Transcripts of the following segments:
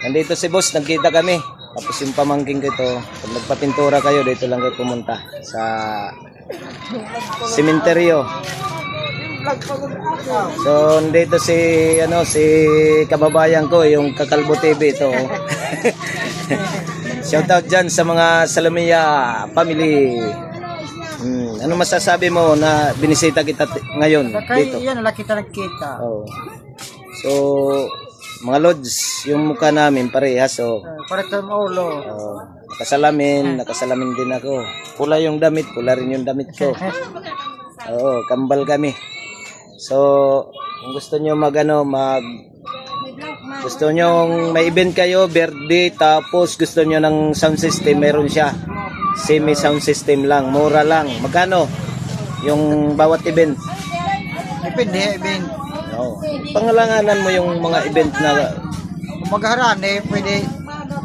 Nandito si boss, nagkita kami. Tapos yung pamangking ko ito, pag nagpapintura kayo, dito lang kayo pumunta sa sementeryo. So, nandito si kababayan ko, yung Kakalbo TV ito. Shoutout dyan sa mga Salamiya family. Ano masasabi mo na binisita kita ngayon dito? Yan, laki kita nagkita. Oh. So, mga lods, yung mukha namin parehas. So, Parito ang ulo. nakasalamin din ako. Pula yung damit, pula rin yung damit ko. Oo, kambal kami. So, kung gusto nyo gusto nyo may event kayo, birthday, tapos gusto nyo ng sound system, meron siya. Semi sound system lang, mura lang. Magkano? Yung bawat event. Depende, event. Oo. Pangalanganan mo yung mga event na Kung magharan, pwede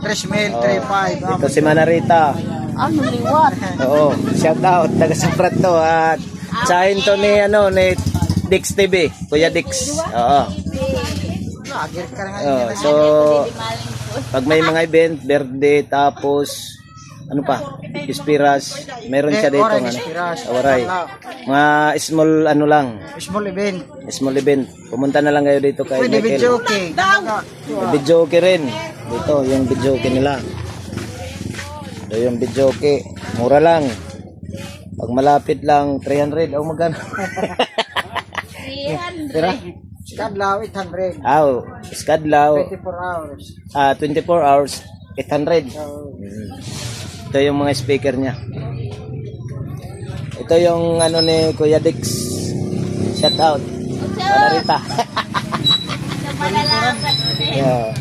3,000, 3,500. ito si Manarita. Ano liwat? Oo, shout out taga Saprat to at sahin to ni Dix TV, Kuya Dix. Oo. Lagir ka nga. So pag may mga event, birthday, tapos ano pa, Ispiras, meron siya dito Waray. Mga small Small event. small event. Pumunta na lang kayo dito kay Pwede Michael. video okay. Video okay rin. Dito yung video okay nila. Ito yung video okay. Mura lang. Pag malapit lang 300 o magkano? 300. Skadlaw, 800. Skadlaw. 24 hours. 24 hours 800. Ito yung mga speaker niya. Ito yung ni Kuya Dix. Shout out. Manarita. Malalaman. Yeah.